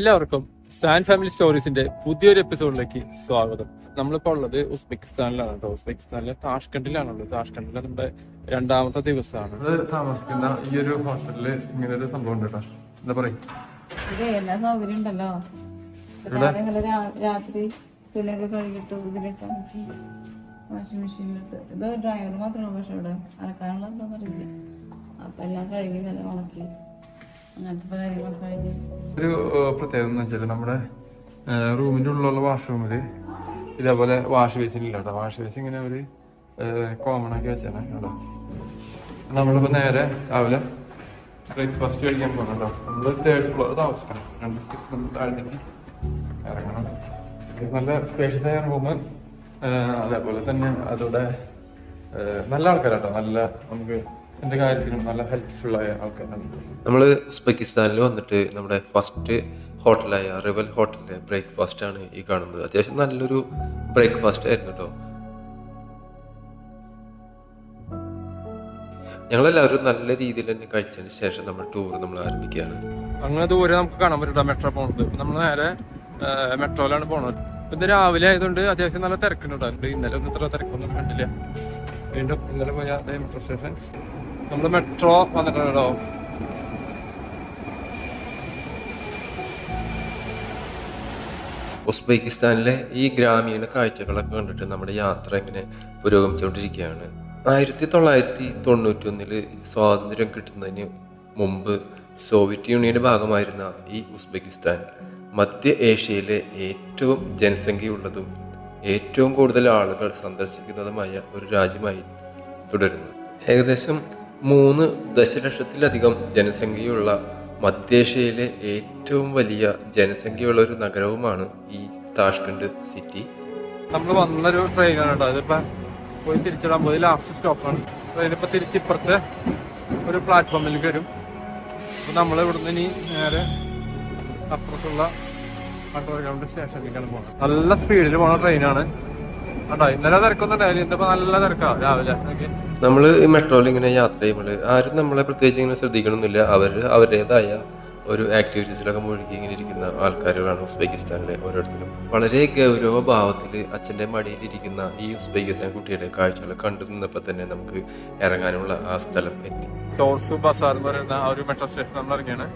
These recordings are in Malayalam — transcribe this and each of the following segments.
എല്ലാവർക്കും സാൻ ഫാമിലി സ്റ്റോറീസിന്റെ പുതിയൊരു എപ്പിസോഡിലേക്ക് സ്വാഗതം. നമ്മളിപ്പോ ഉള്ളത് ഉസ്ബെക്കിസ്ഥാനിലാണ് കേട്ടോ. ഉസ്ബെക്കിസ്ഥാനിലെ താഷ്കണ്ടിലാണുള്ളത്. താഷ്കണ്ടിലെ നമ്മുടെ രണ്ടാമത്തെ ദിവസമാണ് താമസിക്കുന്ന ഈ ഒരു ഹോട്ടലില് ഇങ്ങനെ ഒരു സംഭവം ഉണ്ട് കേട്ടോ. എന്താ പറയാ, എല്ലാ സൗകര്യം ഉണ്ടല്ലോ. രാത്രി തുണിയൊക്കെ കഴുകിട്ട് ഇതിലിട്ട് വാഷിംഗ് മെഷീനിലിട്ട്. ഇത് ഡ്രയർ മാത്രമാണ്, പക്ഷെ ഇവിടെ അലക്കാനുള്ള എന്താന്ന് അറിയില്ല. അപ്പൊ എല്ലാം കഴുകി നല്ല ഉണക്കി അങ്ങനത്തെ കാര്യങ്ങളൊക്കെ കഴിഞ്ഞ്. ഒരു പ്രത്യേകത എന്ന് വെച്ചാൽ നമ്മുടെ റൂമിന്റെ ഉള്ളിലുള്ള വാഷ്റൂമില് ഇതേപോലെ വാഷ് ബേസിൻ ഇല്ല കേട്ടോ. വാഷ് ബേസിൻ ഇങ്ങനെ ഒരു കോമൺ ആക്കി വെച്ചാണ് കേട്ടോ. നമ്മളിപ്പോ നേരെ രാവിലെ ബ്രേക്ക്ഫാസ്റ്റ് കഴിക്കാൻ പോകണം കേട്ടോ. നമ്മള് 3rd ഫ്ലോർ താമസിക്കണം. 2 സ്റ്റെപ്പ് നമ്മൾ താഴത്തേക്ക് ഇറങ്ങണം. നല്ല സ്പേഷ്യസ് ആയ റൂം, അതേപോലെ തന്നെ അതോടെ നല്ല ആൾക്കാരാട്ടോ. നല്ല നമുക്ക് എന്ത് കാര്യത്തിനും നല്ല ഹെൽപ്ഫുൾ ആയ ആൾക്കാരാണ്. നമ്മൾ ഉസ്ബെക്കിസ്ഥാനിൽ വന്നിട്ട് നമ്മുടെ ഫസ്റ്റ് ഹോട്ടലായ റിവൽ ഹോട്ടലിലെ ബ്രേക്ക്ഫാസ്റ്റ് ആണ് ഈ കാണുന്നത്. അത്യാവശ്യം നല്ലൊരു ബ്രേക്ക്ഫാസ്റ്റ് ആയിരുന്നു കേട്ടോ. ഞങ്ങളെല്ലാവരും നല്ല രീതിയിൽ തന്നെ കഴിച്ചതിന് ശേഷം നമ്മൾ ടൂർ നമ്മൾ ആരംഭിക്കുകയാണ്. അങ്ങനെ ദൂരെ നമുക്ക് കാണാൻ പറ്റും മെട്രോ പോണത്. നമ്മൾ നേരെ മെട്രോയിലാണ് പോണത്. ഇന്ന് രാവിലെ ആയതുകൊണ്ട് അത്യാവശ്യം നല്ല തിരക്കുന്നുണ്ട്. ഇന്നലെ ഒന്നും ഇത്ര തിരക്കൊന്നും കണ്ടില്ല. വീണ്ടും ഇന്നലെ പോയ മെട്രോ സ്റ്റേഷൻ നമ്മള് മെട്രോ വന്നിട്ടുണ്ടോ. ഉസ്ബെക്കിസ്ഥാനിലെ ഈ ഗ്രാമീണ കാഴ്ചകളൊക്കെ കണ്ടിട്ട് നമ്മുടെ യാത്ര ഇങ്ങനെ പുരോഗമിച്ചുകൊണ്ടിരിക്കുകയാണ്. 1991 സ്വാതന്ത്ര്യം കിട്ടുന്നതിന് മുമ്പ് സോവിയറ്റ് യൂണിയന്റെ ഭാഗമായിരുന്ന ഈ ഉസ്ബെക്കിസ്ഥാൻ മധ്യ ഏഷ്യയിലെ ഏറ്റവും ജനസംഖ്യയുള്ളതും ഏറ്റവും കൂടുതൽ ആളുകൾ സന്ദർശിക്കുന്നതുമായ ഒരു രാജ്യമായി തുടരുന്നു. ഏകദേശം 3 ദശലക്ഷത്തിലധികം ജനസംഖ്യയുള്ള മധ്യേഷ്യയിലെ ഏറ്റവും വലിയ ജനസംഖ്യയുള്ള ഒരു നഗരവുമാണ് ഈ താഷ്കണ്ട് സിറ്റി. നമ്മൾ വന്നൊരു ട്രെയിനാണ് കേട്ടോ. ഇതിപ്പോ പോയി തിരിച്ചിടാൻ പോയി ലാസ്റ്റ് സ്റ്റോപ്പാണ്. ട്രെയിൻ ഇപ്പൊ തിരിച്ചിപ്പുറത്തെ ഒരു പ്ലാറ്റ്ഫോമിലേക്ക് വരും. അപ്പൊ നമ്മൾ ഇവിടുന്ന് ഇനി നേരെ അപ്പുറത്തുള്ള അണ്ടർഗ്രൗണ്ട് സ്റ്റേഷനിലേക്കാണ് പോകുന്നത്. നല്ല സ്പീഡിൽ പോണ ട്രെയിനാണ് കേട്ടോ. ഇന്നലെ തിരക്കൊന്നും ഉണ്ടായാലും ഇന്നിപ്പോ നല്ല തിരക്കാ രാവിലെ. നമ്മൾ ഈ മെട്രോയിൽ ഇങ്ങനെ യാത്ര ചെയ്യുമ്പോൾ ആരും നമ്മളെ പ്രത്യേകിച്ച് ഇങ്ങനെ ശ്രദ്ധിക്കണമെന്നില്ല. അവരുടേതായ ഒരു ആക്ടിവിറ്റീസിലൊക്കെ മുഴുകി ഇങ്ങനെ ഇരിക്കുന്ന ആൾക്കാരുകളാണ് ഉസ്ബെക്കിസ്ഥാനിലെ ഓരോരുത്തരും. വളരെ ഗൗരവഭാവത്തിൽ അച്ഛൻ്റെ മടിയിലിരിക്കുന്ന ഈ ഉസ്ബെക്കിസ്ഥാൻ കുട്ടിയുടെ കാഴ്ചകൾ കണ്ടു നിന്നപ്പോൾ തന്നെ നമുക്ക് ഇറങ്ങാനുള്ള ആ സ്ഥലം എത്തി. ചോർസു ബസാർ എന്ന് പറയുന്ന ആ ഒരു മെട്രോ സ്റ്റേഷൻ നമ്മൾ ഇറങ്ങിയാണ്.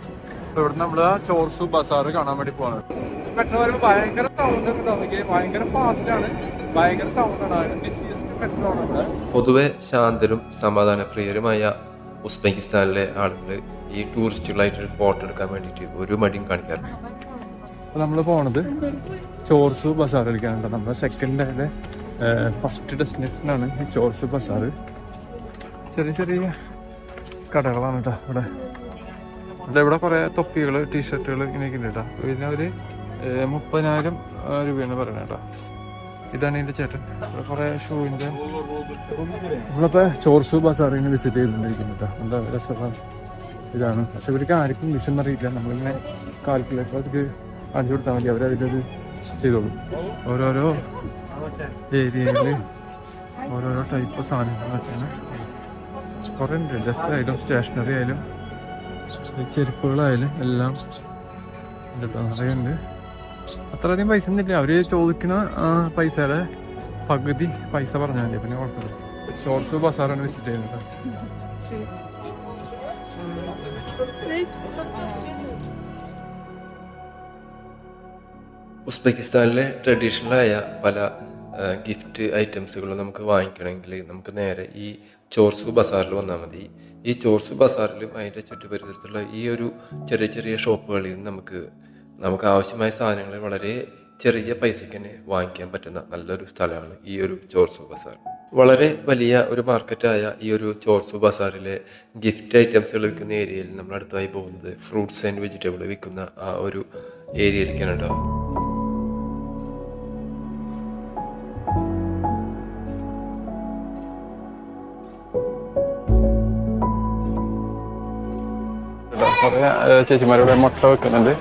അപ്പൊ ഇവിടെ നമ്മള് ചോർസു ബസാർ കാണാൻ വേണ്ടി പോവാണ്. മെട്രോ വരുമ്പോൾ ഭയങ്കര സൗണ്ട് ഉണ്ട്, ഭയങ്കര ഫാസ്റ്റ് ആണ്, ഭയങ്കര സൗണ്ട് ആണ്. മെട്രോ ആണ്. പൊതുവെ ശാന്തരും സമാധാനപ്രിയരുമായ ഉസ്ബെക്കിസ്ഥാനിലെ ആളുകൾ ഈ ടൂറിസ്റ്റുകളായിട്ട് ഫോട്ടോ എടുക്കാൻ വേണ്ടിയിട്ട് ഒരു മടിയും കാണിക്കാറുണ്ട്. അപ്പോൾ നമ്മൾ പോണത് ചോർസു ബസാർ കളിക്കാനുണ്ട്. നമ്മുടെ സെക്കൻഡ് ഡേയിലെ ഫസ്റ്റ് ഡെസ്റ്റിനേഷനാണ് ഈ ചോർസു ബസാർ. ചെറിയ ചെറിയ കടകളാണ് കേട്ടോ ഇവിടെ. ഇവിടെ കുറേ തൊപ്പികൾ, ടീഷർട്ടുകൾ ഇങ്ങനെയൊക്കെ ഉണ്ട് കേട്ടോ. പിന്നെ അവർ 30,000 രൂപയാണ് പറയുന്നത് കേട്ടോ. ഇതാണ് എൻ്റെ ചേട്ടൻ. കുറെ ഷൂവിൻ്റെ നമ്മളിപ്പോ ചോർസു ബസാർ ഇങ്ങനെ വിസിറ്റ് ചെയ്തുകൊണ്ടിരിക്കുന്നു കേട്ടോ. എന്താ രസമാണ് ഇതാണ്. പക്ഷെ ഇവർക്ക് ആർക്കും ഇംഗ്ലീഷ് ഒന്നും അറിയില്ല. നമ്മളിങ്ങനെ കാൽക്കുലേറ്റർ അവർക്ക് കാണിച്ചു കൊടുത്താൽ മതി, അവരതിലത് ചെയ്തോളും. ഓരോരോ ഏരിയയിൽ ഓരോരോ ടൈപ്പ് സാധനങ്ങൾ വെച്ചാണ് കുറേ ഉണ്ട്. ഡ്രസ് ആയാലും സ്റ്റേഷനറി ആയാലും ചെരുപ്പുകളായാലും എല്ലാം ഉണ്ട് കേട്ടോ. നിറയെ ഉണ്ട്. അത്രയധികം പൈസ ഒന്നുമില്ല. അവര് ചോദിക്കുന്ന പൈസയുടെ പകുതി പൈസ പറഞ്ഞാൽ മതി, പിന്നെ കുഴപ്പമില്ല. ചോർസു ബസാറാണ് വിസിറ്റ് ചെയ്യുന്നത്. ഉസ്ബെക്കിസ്ഥാനിലെ ട്രഡീഷണലായ പല ഗിഫ്റ്റ് ഐറ്റംസുകളും നമുക്ക് വാങ്ങിക്കണമെങ്കിൽ നമുക്ക് നേരെ ഈ ചോർസു ബസാറിൽ വന്നാൽ മതി. ഈ ചോർസു ബസാറിലും അതിൻ്റെ ചുറ്റുപരിസരത്തുള്ള ഈ ഒരു ചെറിയ ചെറിയ ഷോപ്പുകളിൽ നിന്ന് നമുക്ക് ആവശ്യമായ സാധനങ്ങൾ വളരെ ചെറിയ പൈസയ്ക്ക് തന്നെ വാങ്ങിക്കാൻ പറ്റുന്ന നല്ലൊരു സ്ഥലമാണ് ഈ ഒരു ചോർസു ബസാർ. വളരെ വലിയ ഒരു മാർക്കറ്റായ ഈ ഒരു ചോർസു ബസാറിലെ ഗിഫ്റ്റ് ഐറ്റംസുകൾ വിൽക്കുന്ന ഏരിയയിൽ നമ്മൾ അടുത്തായി പോകുന്നത് ഫ്രൂട്ട്സ് ആൻഡ് വെജിറ്റബിൾ വിൽക്കുന്ന ആ ഒരു ഏരിയയിലേക്കാണ് ഉണ്ടാവും. കുറേ ചേച്ചിമാരുടെ മുട്ട വെക്കുന്നുണ്ട്.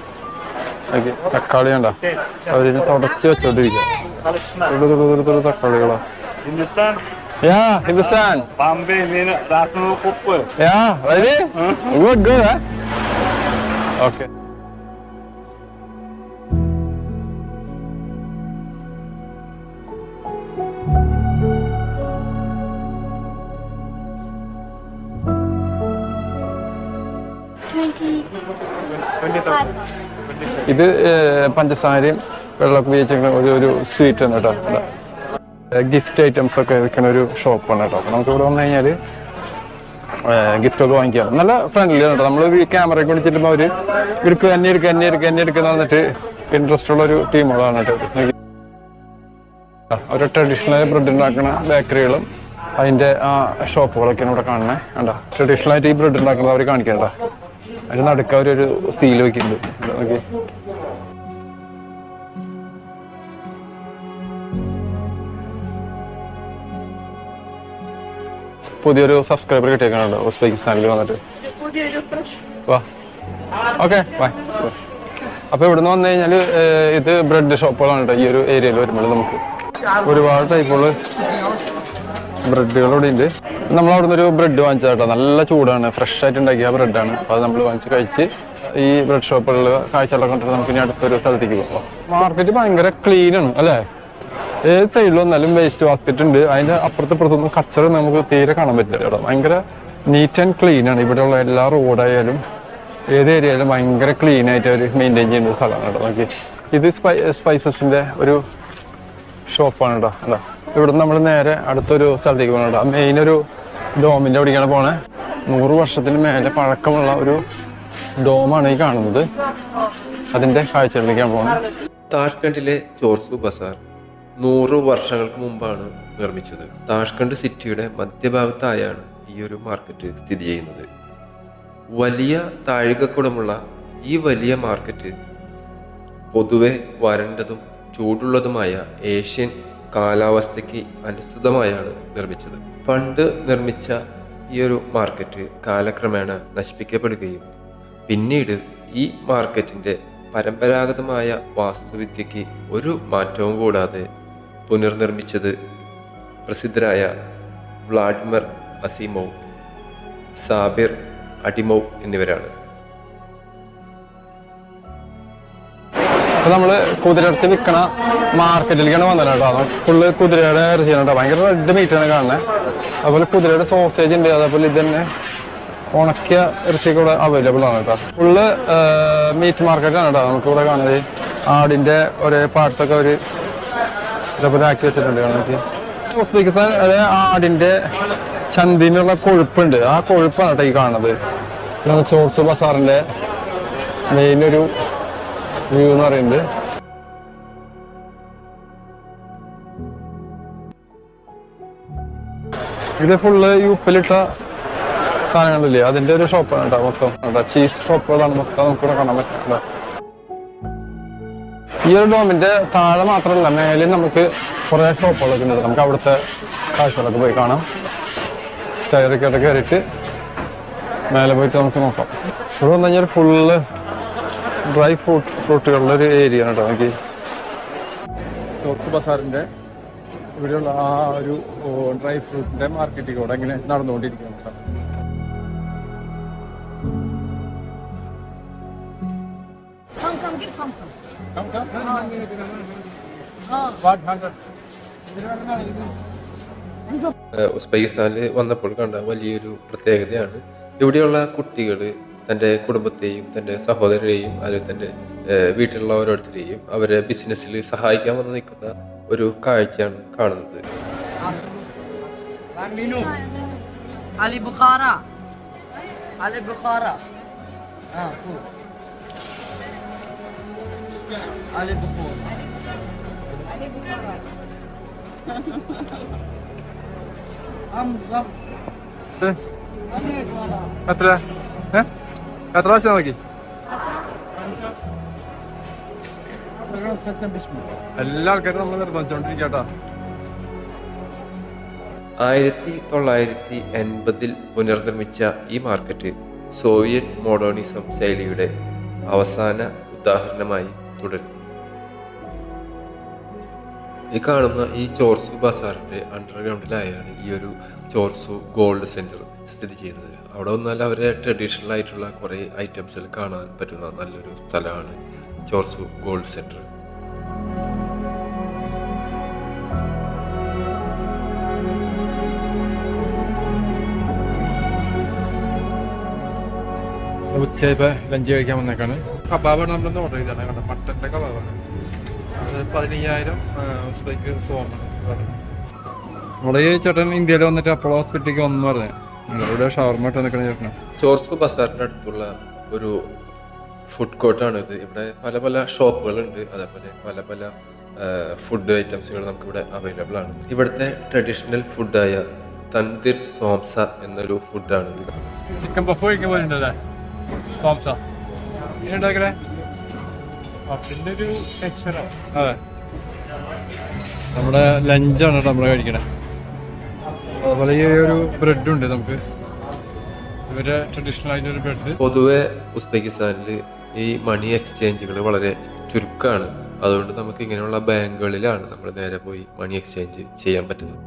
തക്കാളി ഉണ്ടോ, അവരിന് തുടച്ച് വെച്ചോണ്ടിരിക്കുക. തക്കാളികളോ ഹിന്ദുസ്ഥാൻ. ഓക്കെ. ഇത് പഞ്ചസാരയും വെള്ളമൊക്കെ ഉപയോഗിച്ചിരിക്കുന്ന ഒരു സ്വീറ്റ് ആണ് കേട്ടോ. ഗിഫ്റ്റ് ഐറ്റംസ് ഒക്കെ വിൽക്കുന്ന ഒരു ഷോപ്പാണ് കേട്ടോ. അപ്പോൾ നമുക്ക് ഇവിടെ വന്നു കഴിഞ്ഞാൽ ഗിഫ്റ്റ് ഒക്കെ വാങ്ങിക്കാം. നല്ല ഫ്രണ്ട്ലി ആണ് കേട്ടോ. നമ്മൾ ഈ ക്യാമറയൊക്കെ വിളിച്ചിട്ടുമ്പോൾ അവർ എടുക്കുക എന്നെ എടുക്കുന്ന വന്നിട്ട് ഇൻട്രസ്റ്റ് ഉള്ള ഒരു ടീമുകളാണ് കേട്ടോ. ഒരു ട്രഡീഷണൽ ബ്രെഡ് ഉണ്ടാക്കുന്ന ബേക്കറികളും അതിൻ്റെ ആ ഷോപ്പുകളൊക്കെയാണ് ഇവിടെ കാണുന്നത്. കണ്ടോ, ട്രഡീഷണൽ ആയിട്ട് ഈ ബ്രെഡ് ഉണ്ടാക്കുന്നത് അവർ കാണിക്കണ്ട. അതിന് നടുക്ക് അവരൊരു സീൽ വെക്കുന്നുണ്ട്. നോക്കി, പുതിയൊരു സബ്സ്ക്രൈബർ കിട്ടിയേക്കാണല്ലോ ഉസ്ബെക്കിസ്ഥാനിൽ വന്നിട്ട്. വാ, ഓക്കെ ബൈ. അപ്പോൾ ഇവിടുന്ന് വന്നു കഴിഞ്ഞാൽ ഇത് ബ്രെഡ് ഷോപ്പുകളാണ് കേട്ടോ. ഈ ഒരു ഏരിയയിൽ വരുമ്പോൾ നമുക്ക് ഒരുപാട് ടൈപ്പുള്ള ബ്രെഡുകൾ ഇവിടെ ഉണ്ട്. നമ്മൾ അവിടെ നിന്ന് ഒരു ബ്രെഡ് വാങ്ങിച്ചത് കേട്ടോ. നല്ല ചൂടാണ്, ഫ്രഷ് ആയിട്ട് ഉണ്ടാക്കിയ ബ്രെഡാണ്. അപ്പോൾ അത് നമ്മൾ വാങ്ങിച്ച് കഴിച്ച് ഈ ബ്രെഡ് ഷോപ്പുകളിൽ കാഴ്ചകളൊക്കെ കണ്ടിട്ട് നമുക്ക് ഇനി അടുത്തൊരു സ്ഥലത്തേക്ക് പോകാം. മാർക്കറ്റ് ഭയങ്കര ക്ലീനാണ് അല്ലേ? ഏത് സൈഡിൽ വന്നാലും വേസ്റ്റ് ബാസ്ക്കറ്റ് ഉണ്ട്. അതിൻ്റെ അപ്പുറത്തൊന്നും കച്ചറ നമുക്ക് തീരെ കാണാൻ പറ്റില്ല കേട്ടോ. ഭയങ്കര നീറ്റ് ആൻഡ് ക്ലീൻ ആണ്. ഇവിടെയുള്ള എല്ലാ റോഡായാലും ഏത് ഏരിയയിലും ഭയങ്കര ക്ലീൻ ആയിട്ട് അവർ മെയിൻറ്റെയിൻ ചെയ്യുന്ന ഒരു സ്ഥലമാണ് കേട്ടോ. നോക്കി, ഇത് സ്പൈസസിൻ്റെ ഒരു ഷോപ്പാണ് കേട്ടോ. അല്ല, ഇവിടുന്ന് നമ്മൾ നേരെ അടുത്തൊരു സ്ഥലത്തേക്ക് പോകണം കേട്ടോ. മെയിൻ ഒരു ഡോമിൻ്റെ അവിടേക്കാണ് പോണേ. 100 വർഷത്തിന് മേലെ പഴക്കമുള്ള ഒരു ഡോമാണ് ഈ കാണുന്നത്. അതിൻ്റെ കാഴ്ചകളിലേക്കാണ് പോകുന്നത്. താഷ്കണ്ടിലെ ചോർസു ബസാർ 100 വർഷങ്ങൾക്ക് മുമ്പാണ് നിർമ്മിച്ചത്. താഷ്കണ്ട് സിറ്റിയുടെ മധ്യഭാഗത്തായാണ് ഈ ഒരു മാർക്കറ്റ് സ്ഥിതി ചെയ്യുന്നത്. വലിയ താഴികക്കുടമുള്ള ഈ വലിയ മാർക്കറ്റ് പൊതുവെ വരണ്ടതും ചൂടുള്ളതുമായ ഏഷ്യൻ കാലാവസ്ഥയ്ക്ക് അനുസൃതമായാണ് നിർമ്മിച്ചത്. പണ്ട് നിർമ്മിച്ച ഈ ഒരു മാർക്കറ്റ് കാലക്രമേണ നശിപ്പിക്കപ്പെടുകയും പിന്നീട് ഈ മാർക്കറ്റിൻ്റെ പരമ്പരാഗതമായ വാസ്തുവിദ്യയ്ക്ക് ഒരു മാറ്റവും കൂടാതെ പുനർനിർമ്മിച്ചത് പ്രസിദ്ധരായ വ്ളാഡിമിർ അസീമോവ്, സാബിർ അഡിമോവ് എന്നിവരാണ്. അപ്പോൾ നമ്മൾ കുതിരടച്ച് നിൽക്കണ മാർക്കറ്റിലേക്കാണ് വന്നത് കേട്ടോ. ഫുള്ള് കുതിരയുടെ ഇറച്ചിയാണ് കേട്ടോ. ഭയങ്കര റെഡ് മീറ്റാണ് കാണുന്നത്. അതുപോലെ കുതിരയുടെ സോസേജ് ഉണ്ട്. അതേപോലെ ഇത് തന്നെ ഉണക്കിയ ഇറച്ചിയൊക്കെ ഇവിടെ അവൈലബിൾ ആണ് കേട്ടോ. ഫുള്ള് മീറ്റ് മാർക്കറ്റാണ് കേട്ടോ. നമുക്കിവിടെ കാണുന്നത് ആടിൻ്റെ ഒരേ പാർട്സൊക്കെ അവർ ഇതേപോലെ ആക്കി വെച്ചിട്ടുണ്ട്. നമുക്ക് ഉസ്ബെക്കിസ്ഥാൻ അതായത് ആടിൻ്റെ ചന്തിനുള്ള കൊഴുപ്പുണ്ട്. ആ കൊഴുപ്പാണ് കേട്ടോ ഈ കാണുന്നത്. ചോർസു ബസാറിൻ്റെ മെയിനൊരു വ്യൂ എന്ന് പറയുന്നത്. ഇത് ഫുള്ള് ഈ ഉപ്പിലിട്ട സാധനങ്ങളില്ലേ, അതിൻ്റെ ഒരു ഷോപ്പാണ് കേട്ടോ. മൊത്തം ചീസ് ഷോപ്പുകളാണ് മൊത്തം നമുക്കിവിടെ കാണാൻ പറ്റുന്നത്. ഈ ഒരു ഡോമിന്റെ താഴെ മാത്രമല്ല, മേലിൽ നമുക്ക് കുറേ ഷോപ്പുകളൊക്കെ ഉണ്ട്. നമുക്ക് അവിടുത്തെ കാഴ്ചകളൊക്കെ പോയി കാണാം. സ്റ്റയറൊക്കെ കയറിയിട്ട് മേലെ പോയിട്ട് നമുക്ക് നോക്കാം. ഇവിടെ വന്നു കഴിഞ്ഞാൽ ഫുള്ള് ഡ്രൈ ഫ്രൂട്ടുകളുടെ ഒരു ഏരിയ ആണ് കേട്ടോ. നമുക്ക് ചോർസു ബസാറിൻ്റെ ഇവിടെയുള്ള ആ ഒരു ഡ്രൈ ഫ്രൂട്ടിൻ്റെ മാർക്കറ്റിൽ കൂടെ ഇങ്ങനെ നടന്നുകൊണ്ടിരിക്കുകയാണ് കേട്ടോ. ഉസ്ബെക്കിസ്ഥാനിൽ വന്നപ്പോൾ കണ്ട വലിയൊരു പ്രത്യേകതയാണ് ഇവിടെയുള്ള കുട്ടികൾ തൻ്റെ കുടുംബത്തെയും തൻ്റെ സഹോദരരെയും അല്ലെങ്കിൽ തൻ്റെ വീട്ടിലുള്ള ഓരോരുത്തരെയും അവരെ ബിസിനസ്സിൽ സഹായിക്കാൻ വന്ന് നിൽക്കുന്ന ഒരു കാഴ്ചയാണ് കാണുന്നത്. علي بخارة علي بخارة علي بخور എത്ര പ്രാവശ്യം നോക്കി? എല്ലാ ആൾക്കാരും നമ്മൾ നിർബന്ധിച്ചോണ്ടിരിക്കട്ടോ. 1980 പുനർനിർമ്മിച്ച ഈ മാർക്കറ്റ് സോവിയറ്റ് മോഡേണിസം ശൈലിയുടെ അവസാന ഉദാഹരണമായി തുടരും. ഈ കാണുന്ന ഈ ചോർസു ബസാറിൻ്റെ അണ്ടർഗ്രൗണ്ടിലായാണ് ഈ ഒരു ചോർസു ഗോൾഡ് സെൻറ്റർ സ്ഥിതി ചെയ്യുന്നത്. അവിടെ വന്നാൽ അവരെ ട്രഡീഷണൽ ആയിട്ടുള്ള കുറേ ഐറ്റംസിൽ കാണാൻ പറ്റുന്ന നല്ലൊരു സ്ഥലമാണ് ചോർസു ഗോൾഡ് സെൻറ്റർ. ഉച്ചയിപ്പോൾ ലഞ്ച് കഴിക്കാൻ വന്നേക്കാണ്. കബാബാണ് നമ്മളൊന്ന് ഓർഡർ ചെയ്താണ് കണ്ടോ, മട്ടൻ്റെ കബാബാണ്. അത് 15,000 ഉസ്ബെക്ക് സോമാണ്. നമ്മുടെ ഈ ചേട്ടൻ ഇന്ത്യയിൽ വന്നിട്ട് അപ്പോളോ ഹോസ്പിറ്റലിലേക്ക് വന്നു പറഞ്ഞു. ഇവിടെ ഷവർമ ഇട്ട് നിൽക്കണ ചേട്ടനാ. ചോർസു ബസാറിൻ്റെ അടുത്തുള്ള ഒരു ഫുഡ് കോർട്ടാണിത്. ഇവിടെ പല പല ഷോപ്പുകളുണ്ട്, അതേപോലെ പല പല ഫുഡ് ഐറ്റംസുകൾ നമുക്കിവിടെ അവൈലബിൾ ആണ്. ഇവിടുത്തെ ട്രഡീഷണൽ ഫുഡായ തൻദിർ സോംസ എന്നൊരു ഫുഡാണ് ഇത്. ചിക്കൻ പഫ് കഴിക്കാൻ പോലുണ്ടല്ലേ സോംസ ഉണ്ടാക്കണേ. പഫിൻ്റെ ഒരു ടെക്സ്ചറാണ്. അതെ, നമ്മുടെ ലഞ്ചാണ് കേട്ടോ നമ്മൾ കഴിക്കണേ. അതുപോലെ ഈ ഒരു ബ്രെഡുണ്ട് നമുക്ക്, ഇവരെ ട്രഡീഷണൽ ആയിട്ടൊരു ബ്രെഡ്. പൊതുവെ ഉസ്ബെക്കിസ്ഥാനിൽ ഈ മണി എക്സ്ചേഞ്ചുകൾ വളരെ ചുരുക്കമാണ്. അതുകൊണ്ട് നമുക്ക് ഇങ്ങനെയുള്ള ബാങ്കുകളിലാണ് നമ്മൾ നേരെ പോയി മണി എക്സ്ചേഞ്ച് ചെയ്യാൻ പറ്റുന്നത്.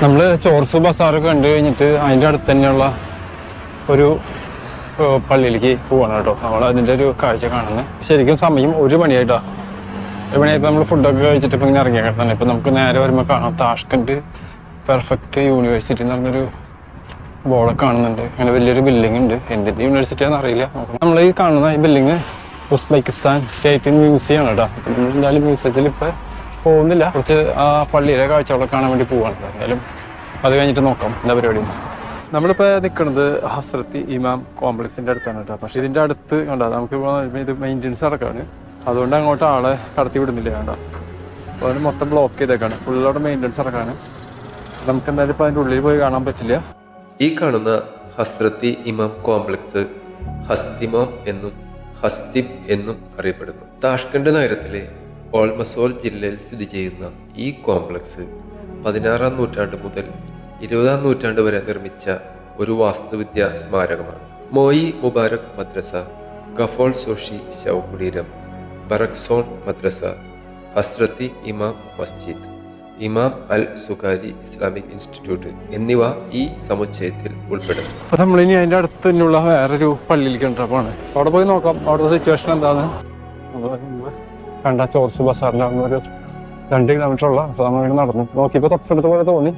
നമ്മൾ ചോർസു ബസാറൊക്കെ കണ്ടു കഴിഞ്ഞിട്ട് അതിൻ്റെ അടുത്ത് തന്നെയുള്ള ഒരു പള്ളിയിലേക്ക് പോവാണ് കേട്ടോ. നമ്മൾ അതിൻ്റെ ഒരു കാഴ്ച കാണുന്നത്. ശരിക്കും സമയം 1 മണിയായിട്ടാണ്. 1 മണിയായപ്പോൾ നമ്മൾ ഫുഡൊക്കെ കഴിച്ചിട്ട് ഇപ്പം ഇങ്ങനെ ഇറങ്ങിയാൽ തന്നെ ഇപ്പം നമുക്ക് നേരെ വരുമ്പോൾ കാണാം താഷ്കന്റ് പെർഫെക്റ്റ് യൂണിവേഴ്സിറ്റി എന്ന് പറഞ്ഞൊരു ബോർഡൊക്കെ കാണുന്നുണ്ട്. അങ്ങനെ വലിയൊരു ബിൽഡിംഗ് ഉണ്ട്. എന്തിൻ്റെ യൂണിവേഴ്സിറ്റിയാണെന്ന് അറിയില്ല. നമ്മൾ ഈ കാണുന്ന ഈ ബിൽഡിങ് ഉസ്ബെക്കിസ്ഥാൻ സ്റ്റേറ്റ് മ്യൂസിയം ആണ് കേട്ടോ. നമ്മൾ എന്തായാലും മ്യൂസിയത്തിൽ ഇപ്പോൾ പോകുന്നില്ല, കുറച്ച് ആ പള്ളിയിലെ കാഴ്ചകളൊക്കെ കാണാൻ വേണ്ടി പോവാണ്. എന്തായാലും അത് കഴിഞ്ഞിട്ട് നോക്കാം എന്താ പരിപാടി. നമ്മളിപ്പോൾ നിൽക്കുന്നത് ഹസ്രത്തി ഇമാം കോംപ്ലക്സിൻ്റെ അടുത്താണ് കേട്ടോ. പക്ഷേ ഇതിൻ്റെ അടുത്ത് കണ്ടോ നമുക്ക് ഇത് മെയിൻ്റെനൻസ് നടക്കാണ്. അതുകൊണ്ട് അങ്ങോട്ട് ആളെ കടത്തി വിടുന്നില്ല കേട്ടോ. അപ്പോൾ അതിന് മൊത്തം ബ്ലോക്ക് ചെയ്തേക്കാണ്. ഫുള്ളോടെ മെയിൻ്റെനൻസ് നടക്കാണ്. നമുക്ക് എന്തായാലും ഇപ്പോൾ അതിൻ്റെ ഉള്ളിൽ പോയി കാണാൻ പറ്റില്ല. ഈ കാണുന്ന ഹസ്രത്തി ഇമാം കോംപ്ലക്സ് ഹസ്തിമാം എന്നും ഹസ്തിബ് എന്നും അറിയപ്പെടുന്നു. താഷ്കണ്ട് നഗരത്തിലെ ഓൾമസോർ ജില്ലയിൽ സ്ഥിതി ചെയ്യുന്ന ഈ കോംപ്ലക്സ് 16-ാം നൂറ്റാണ്ട് മുതൽ 20-ാം നൂറ്റാണ്ട് വരെ നിർമ്മിച്ച ഒരു വാസ്തുവിദ്യാ സ്മാരകമാണ്. മോയി മുബാരക് മദ്രസ, ഗഫോൾ സോഷി ശവകുടീരം, ബറക്സോൺ മദ്രസ, ഹസ്രത്തി ഇമാം മസ്ജിദ്, ഇമാം അൽ സുഖാരി ഇസ്ലാമിക് ഇൻസ്റ്റിറ്റ്യൂട്ട് എന്നിവ ഈ സമുച്ചയത്തിൽ ഉൾപ്പെടുന്നു. അപ്പോൾ നമ്മളിനി അതിൻ്റെ അടുത്ത് തന്നെയുള്ള വേറൊരു പള്ളിയിലേക്ക് കണ്ടപ്പോഴാണ്. അവിടെ പോയി നോക്കാം അവിടുത്തെ സിറ്റുവേഷൻ എന്താണ്. കണ്ട ചോർസ് ബസാറിൻ്റെ അവിടെ ഒരു 2 കിലോമീറ്ററുള്ള. അപ്പോൾ നമ്മളിങ്ങനെ നടന്നു നോക്കിയപ്പോൾ തൊട്ടടുത്ത പോലെ തോന്നി.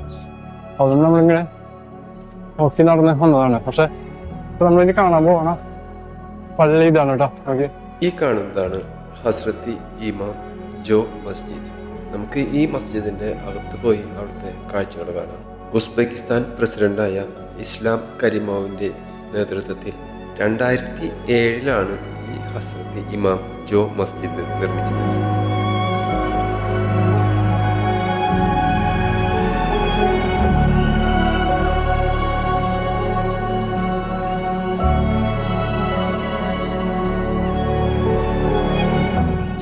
അതുകൊണ്ട് നമ്മളിങ്ങനെ നോക്കി നടന്ന് വന്നതാണ്. പക്ഷെ ഇപ്പോൾ നമ്മളിനി കാണാൻ പോകണ പള്ളി ഇതാണ് കേട്ടോ. ഓക്കെ, ഈ കാണുന്നതാണ് ഹസ്രത്തി ഇമാം ജോ മസ്ജിദ്. നമുക്ക് ഈ മസ്ജിദിന്റെ അകത്ത് പോയി അവിടുത്തെ കാഴ്ചകൾ കാണാം. ഉസ്ബെക്കിസ്ഥാൻ പ്രസിഡന്റായ ഇസ്ലാം കരിമോവിന്റെ നേതൃത്വത്തിൽ 2007 ഈ ഹസ്രത്തി ഇമാം ജോ മസ്ജിദ് നിർമ്മിച്ചത്.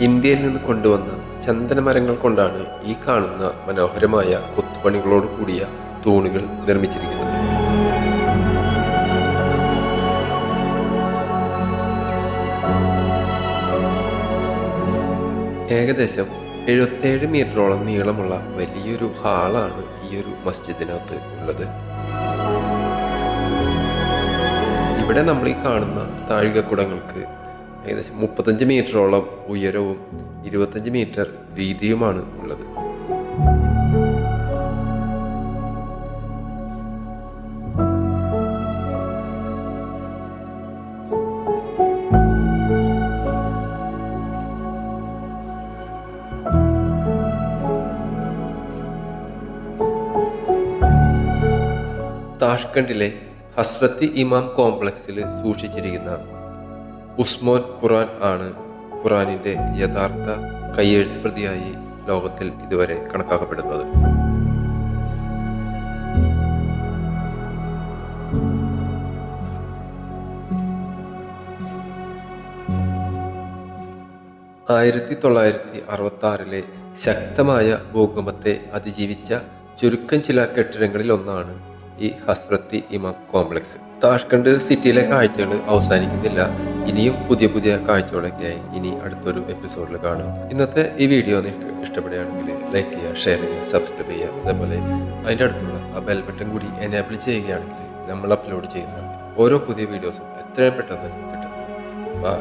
ഇന്ത്യയിൽ നിന്ന് കൊണ്ടുവന്ന ചന്ദനമരങ്ങൾ കൊണ്ടാണ് ഈ കാണുന്ന മനോഹരമായ കൊത്തുപണികളോട് കൂടിയ തൂണുകൾ നിർമ്മിച്ചിരിക്കുന്നത്. ഏകദേശം 77 മീറ്ററോളം നീളമുള്ള വലിയൊരു ഹാളാണ് ഈ ഒരു മസ്ജിദിനകത്ത് ഉള്ളത്. ഇവിടെ നമ്മൾ ഈ കാണുന്ന താഴികക്കുടങ്ങൾക്ക് ഏകദേശം 35 മീറ്ററോളം ഉയരവും 25 മീറ്റർ വീതിയുമാണ് ഉള്ളത്. താഷ്കണ്ടിലെ ഹസ്രത്തി ഇമാം കോംപ്ലക്സിൽ സൂക്ഷിച്ചിരിക്കുന്ന ഉസ്മോൻ ഖുറാൻ ആണ് ഖുറാനിൻ്റെ യഥാർത്ഥ കയ്യെഴുത്ത് പ്രതിയായി ലോകത്തിൽ ഇതുവരെ കണക്കാക്കപ്പെടുന്നത്. ആയിരത്തി 1966 ശക്തമായ ഭൂകമ്പത്തെ അതിജീവിച്ച ചുരുക്കം ചില കെട്ടിടങ്ങളിൽ ഒന്നാണ് ഈ ഹസ്രത്തി ഇമാം കോംപ്ലക്സ്. താഷ്കണ്ട് സിറ്റിയിലെ കാഴ്ചകൾ അവസാനിക്കുന്നില്ല. ഇനിയും പുതിയ പുതിയ കാഴ്ചകളൊക്കെയായി ഇനി അടുത്തൊരു എപ്പിസോഡിൽ കാണാം. ഇന്നത്തെ ഈ വീഡിയോ നിങ്ങൾക്ക് ഇഷ്ടപ്പെടുകയാണെങ്കിൽ ലൈക്ക് ചെയ്യുക, ഷെയർ ചെയ്യുക, സബ്സ്ക്രൈബ് ചെയ്യുക. അതേപോലെ അതിൻ്റെ അടുത്തുള്ള ആ ബെൽ ബട്ടൺ കൂടി എനേബിൾ ചെയ്യുകയാണെങ്കിൽ നമ്മൾ അപ്ലോഡ് ചെയ്യുന്ന ഓരോ പുതിയ വീഡിയോസും എത്രയും പെട്ടെന്ന് കിട്ടും. ബൈ.